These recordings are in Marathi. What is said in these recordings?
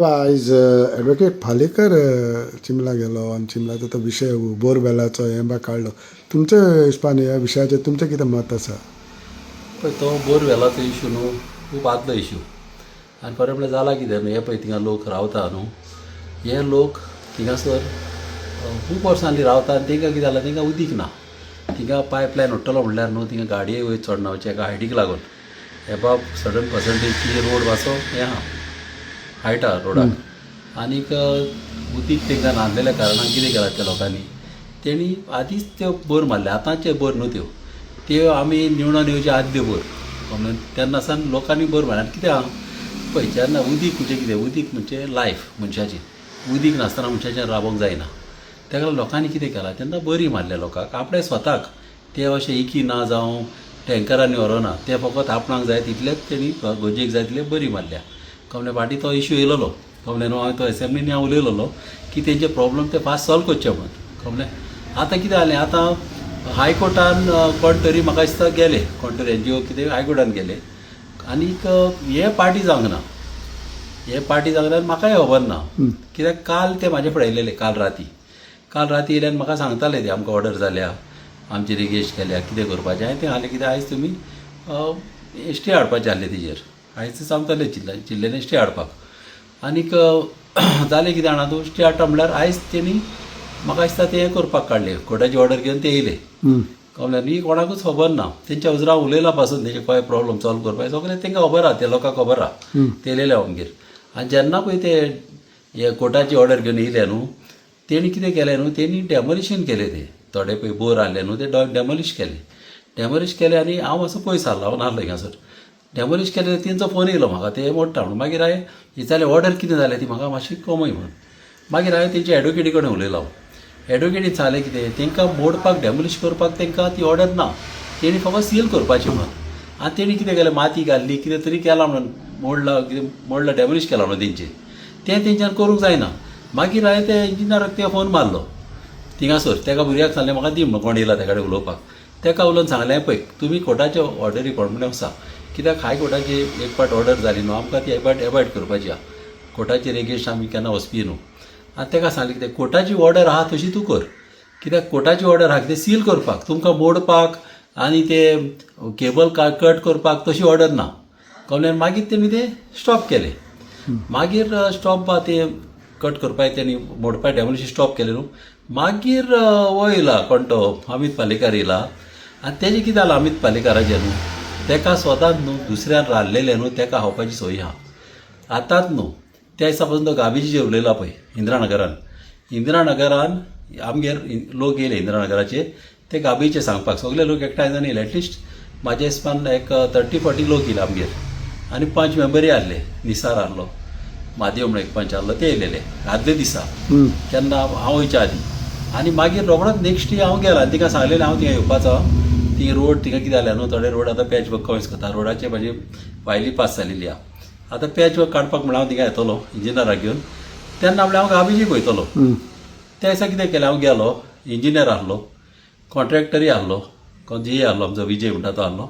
आयज एडवोकेट फालेकर चिमला गेलो आनी चिमलाचो तो विशय बोरवेलाचो हें बा काडलो. तुमच्या हिसपान ह्या विशयाचेर तुमचें कितें मत आसा? पळय तो बोरवेलाचो इश्यू न्हू खूब आदलो इश्यू आनी खरें म्हणल्यार जाला कितें न्हू हे पळय थिंगा लोक रावता न्हू हे लोक थिंगासर खूब वर्सांनी रावता आनी तांकां कितें जालां तांकां उदीक ना. थिंगा पायपलायन उडटलो म्हणल्यार न्हू थिंगा गाडये वयर चडना वयचे एका हायटीक लागून हे बाब सडन पर्संटेज की रोड मातसो हें आहा हायट आहा रोडाक आनीक उदीक तांकां नासलेल्या कारणान कितें केलां त्या लोकांनी तेणी आदींच त्यो बोर मारले आतांचे बोर न्हू त्यो आमी निवणो येवचे आदल्यो बोर म्हणून तेन्ना सावन लोकांनी बोर मारले. कितें आहा पळय जेन्ना उदीक म्हणजे कितें उदीक म्हणजे लायफ मनशाची उदीक नासतना मनशाचें रावोंक जायना. तेका लागून लोकांनी कितें केलां तेन्ना बरी मारल्या लोकांक आपणे स्वताक ते अशें इकी ना जावं टँकरांनी व्हरोना ते फकत आपणाक जाय तितलेच तेणी गोजेक जाय तितले बरी मारल्या. कमले फाटीं तो इश्यू येयलोलो कमले न्हू हांवें तो एसेंब्लीनी हांव उलयलोलो की तेंचे प्रॉब्लम ते फास्ट सॉल्व करचे म्हणून कमले. आतां कितें जालें आतां हायकोर्टान कोण तरी म्हाका दिसता गेले कोण तरी NGO कितें हायकोर्टान गेले आनीक हे पार्टी जावंक ना हे पार्टी जाल्यार म्हाकाय खबर ना कित्याक काल ते म्हाजे फुडें येयलेले काल राती येयल्यान म्हाका सांगताले ते आमकां ऑर्डर जाल्या आमची रिगेश केल्या कितें करपाचें हांवें तें सांगलें कितें आयज तुमी स्टे हाडपाचें आहलें तेजेर आयज सांगताले चिल्लेन स्टे हाडपाक आनीक जालें कितें जाणा तूं स्टे हाडटा म्हणल्यार आयज तेणी म्हाका दिसता तें हें करपाक काडलें कोर्टाची ऑर्डर घेवन ते येयले कळ्ळें न्ही कोणाकूच खबर ना तेंच्या उजरां उलयला पासून तेजे खंय प्रॉब्लम सॉल्व करपाक सगळें तेंकां खबर आहा ते लोकांक खबर आहा ते येयलेले आमगेर. आनी जेन्ना पळय ते हे कोर्टाची ऑर्डर घेवन येयले न्हू तेणी कितें केलें न्हू तेणी डॅमोलिशन केलें ते थोडे पळय बोर आहले न्हू ते डॅमोलिश केले आनी हांव मातसो पयस आहलो हांव नासलो हिंगासर डॅमोलिश केले तेंचो फोन येयलो म्हाका ते मोडटा म्हणून मागीर हांवें विचारलें ऑर्डर कितें जालें ती म्हाका मातशी कमय म्हणून मागीर हांवें तेंच्या एडवोकेटी कडेन उलयलो एडवोकेटीन सांगलें कितें तेंकां मोडपाक डॅमोलिश करपाक तेंकां ती ऑर्डर ना तेणी फकत सील करपाची म्हणून आनी तेणी कितें केलें माती घाल्ली कितें तरी केलां म्हणून मोडला डॅमोलिश केलां म्हणून तें तेंच्यान करूंक जायना. मागीर हांवें त्या इंजिनियराक ते फोन मारलो थिंगासर तेका भुरग्याक सांगलें म्हाका दी म्हणून कोण येयला तेका कडेन उलोवपाक तेका उलोवन सांगलें पळय तुमी कोर्टाचे ऑर्डरी कोण आसा कित्याक हायकोर्टाची एक पाट ऑर्डर जाली न्हू आमकां ती एवॉयड करपाची आहा कोर्टाचेर एगेन्स्ट आमी केन्ना वचपी न्हू. आनी तेका सांगलें कितें कोर्टाची ऑर्डर आहा तशी तूं कर कित्याक कोर्टाची ऑर्डर आहा कितें सील करपाक तुमकां मोडपाक आनी ते केबल कट करपाक तशी ऑर्डर ना कळ्ळें. मागीर तेमी ते स्टॉप केले मागीर स्टॉप ते कट करपाक तेणी मोडपाक डॅमोलिशन स्टॉप केलें न्हू. मागीर हो येयला कोण तो अमित पालेकार येयला आनी तेजें कितें जालां अमित पालेकाराचें न्हू तेका स्वताक न्हू दुसऱ्यान राल्लेलें न्हू तेका खावपाची सोय आहा आतांच न्हू त्या दिसा पासून तो गाबेजीचेर उलयला पळय इंदिरानगरान आमगेर लोक येयले इंदिरानगराचे ते गाबेचे सांगपाक सगळे लोक एकठांय जावन येयले एटलिस्ट म्हाज्या हिसपान एक 30-40 लोक येयले आमगेर आनी 5 मेंबरी आहले निसार आहलो म्हादेव म्हणून एक पंच आहलो ते येयलेले आदले दिसा केन्ना हांव वयच्या आदीं. आनी मागीर रोखडोच नेक्स्ट डे हांव गेलो आनी तिका सांगलेलें हांव थिंगा येवपाचो ती रोड थिंगा कितें जाल्या न्हू थोडे रोड आतां पॅच वर्क कमीच करता रोडाचे म्हाजी फायली पास जालेली आहा आतां पॅच वर्क काडपाक म्हण हांव थिंगा येतलो इंजिनियराक घेवन तेन्ना म्हणल्यार हांव गाबेजीक वयतलो. त्या दिसा कितें केलें हांव गेलो इंजिनियर आहलो कॉन्ट्रॅक्टरूय आहलो GA आहलो आमचो विजय म्हणटा तो आहलो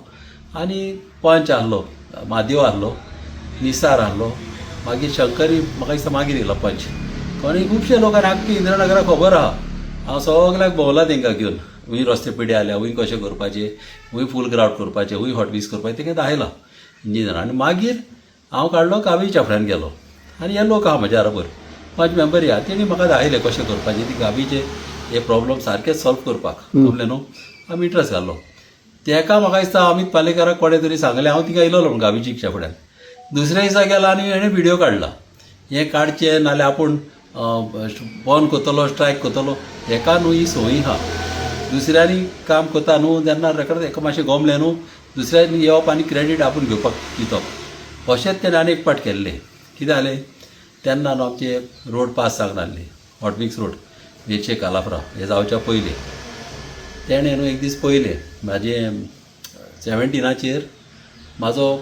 आनी पंच आहलो म्हादेव आहलो निसार आहलो मागीर शंकरी म्हाका दिसता मागीर येयलो पंच कोणी खुबशे लोकांनी आख्खी इंदिरानगराक खबर आहा. हांव सगळ्याक भोंवला तेंकां घेवन हूंय रस्ते पिड्डे आहल्या हूंय कशें करपाचें हूंय फूल ग्राउंड करपाचें हूंय हॉटवीस करपाचें तेंकां दाखयलां इंजिनियर. आनी मागीर हांव काडलो गाबेजीच्या फुड्यान गेलो आनी हे लोक आहा म्हज्या बरोबर 5 मेंबरी आहा तेणी म्हाका दाखयलें कशें करपाचें ती गाबेचे हे प्रॉब्लम सारकें सॉल्व करपाक जमलें न्हू. आमी इंट्रस्ट घालो तेका म्हाका दिसता अमित पालेकाराक कोणें तरी सांगलें हांव थिंगा येयलोलो म्हणून गाबेजीच्या फुड्यान दुसऱ्या दिसा गेलो आनी हेणें व्हिडियो काडला हें काडचें नाल्यार आपूण बंद करतलो स्ट्रायक करतलो हेका न्हू ही संवय आहा दुसऱ्यांनी काम करता न्हू जेन्ना हेका मातशें गमलें न्हू दुसऱ्यांनी येवप आनी क्रेडीट आपूण घेवपाक दिवप अशेंच तेणें आनी एक पाट केल्लें. कितें जालें तेन्ना न्हू आमचे रोड पास जावंक नासले हॉटमिक्स रोड वेचे कालाफ्रा हे जावच्या पयलीं तेणें न्हू एक दीस पयलें म्हाजें 17 म्हाजो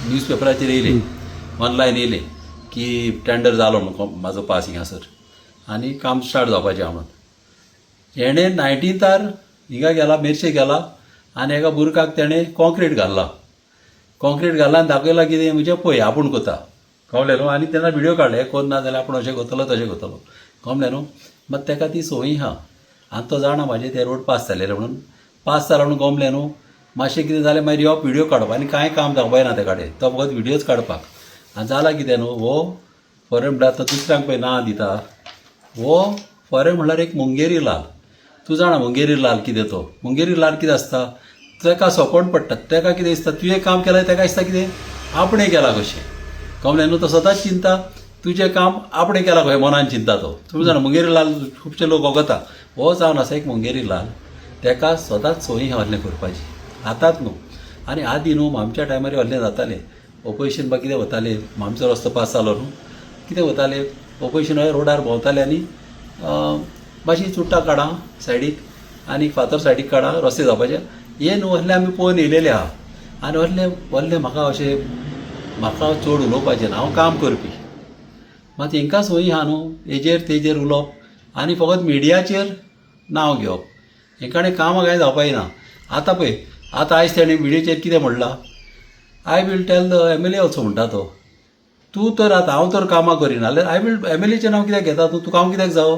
न्यूज पेपराचेर येयलें ऑनलायन येयलें की टेंडर जालो म्हणून म्हाजो पास हिंगासर आनी काम स्टार्ट जावपाचें आहा म्हणून. हेणें 19 हिंगा गेला मेर्शे गेला आनी एका बुरकाक तेणें कॉन्क्रीट घाल्ला आनी दाखयला कितें म्हणजे पळय आपूण कोता कळ्ळें न्हू. आनी तेन्ना व्हिडियो काडले कोण ना जाल्यार आपूण अशें करतलो तशें करतलो, कळ्ळें न्हू. मात ताका ती संवय आहा आनी तो जाणा म्हाजे ते रोड पास जालेले म्हणून. पास जाला म्हणून गमलें न्हू. मातशें कितें जालें मागीर यो व्हिडियो काडप आनी कांय काम दाखोवना ते कडेन, तो फकत व्हिडियोच काडपाक. आनी जाला कितें न्हू, हो फॉरेन म्हणल्यार आतां दुसऱ्यांक पळय नांव दिता, हो फॉरेन म्हणल्यार एक मुंगेरी लाल. तूं जाणा मुंगेरी लाल कितें तो. मुंगेरी लाल कितें आसता, ताका सोंपण पडटा. ताका कितें दिसता तुवें काम केलें, ताका दिसता कितें आपणें केलां कशें, कळ्ळें न्हू. तो सदांच चिंता तुजें काम आपणें केलां कशें मनान चिंता तो. तुमी जाणा मुंगेरी लाल खुबशे लोक वगता, हो जावन आसा एक मुंगेरी लाल. ताका सदांच संवय आहलें करपाची, आतांच न्हू. आनी आदीं न्हू आमच्या टायमार व्हडलें जातालें ऑपरेशन बा कितें वतालें, आमचो रस्तो पास जालो न्हू, कितें वतालें ऑपरेशन रोडार भोंवताले आनी मातशी चुट्टां काडा सायडीक आनी फातर सायडीक काडा रस्ते जावपाचे. हे न्हू व्हडलें आमी पळोवन येयलेले आहा. आनी व्हडलें म्हाका अशें म्हाका चड उलोवपाचें ना, हांव काम करपी. मात हांकां संवय आहा न्हू हेजेर तेजेर उलोवप आनी फकत मिडियाचेर नांव घेवप. हेंकाणें कामां कांय जावपा ना. आतां पळय, आतां आयज तेणें मिडियाचेर कितें म्हणलां, I will tell the MLA also म्हणटा तो. तूं तर आतां हांव तर कामां करिना जाल्यार आय वील MLAचें नांव कित्याक घेता तूं. तुका हांव कित्याक जावो,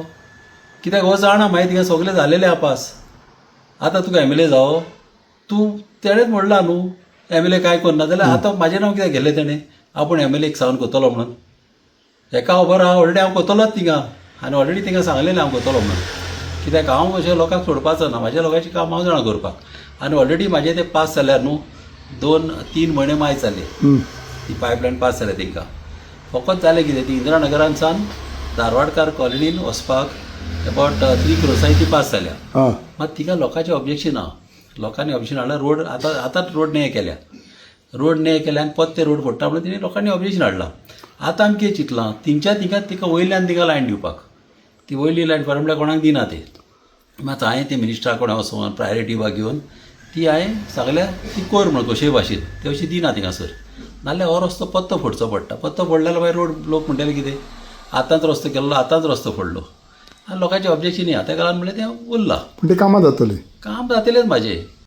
कित्याक हो जाणा मागीर थिंगा सगळें जालेलें आहा पास. आतां तुका MLA जावो, तूं तेणेंच म्हणलां न्हू MLA कांय करना जाल्यार आतां म्हाजें नांव कित्याक घेतलें तेणें, आपूण MLA सावन करतलो म्हणून. हेका खबर आहा ऑलरेडी हांव करतलोच थिंगा, आनी ऑलरेडी थिंगा सांगलेलें हांव करतलो म्हणून. कित्याक हांव अशें लोकांक सोडपाचो ना, म्हाज्या लोकांचें काम हांव जाणा करपाक. आनी ऑलरेडी म्हाजें तें पास जाल्यार न्हू 2-3 म्हयने मायज जाले ती पायपलायन पास जाल्या तांकां. फकत जालें कितें, ती इंदिरानगरांसान धारवाडकार कॉलनीन वचपाक अबावट 3 क्रॉसांनी ती पास जाल्या. मात तिका लोकांचें ऑब्जेक्शन आहा. लोकांनी ऑब्जेक्शन हाडलां, रोड आतांच रोड ने केल्या, रोड ने केल्या आनी परत ते रोड फोडटा म्हणून तिणें लोकांनी ऑब्जेक्शन हाडलां. आतां आमी कितें चिंतलां, थिंगां तिका वयल्यान तिका लायन दिवपाक. ती वयली लायन फॉरमल्या कोणाक दिना ते. मात हांवें ते मिनिस्टरा कोण वचोन प्रायोरिटी बा घेवन ती हांवें सांगल्या ती कर म्हण कशेय भाशेन, ते अशी दिना थिंगासर. नाल्यार हो रस्तो पत्तो फोडचो पडटा. पत्तो फोडल्यार मागीर रोड लोक म्हणटाले कितें आतांच रस्तो केल्लो, आतांच रस्तो फोडलो. आनी लोकांचें ऑब्जेक्शन आहा, ताका लागून म्हणलें तें उरलां. पूण ती कामां जातली. काम जातलेंच म्हाजें.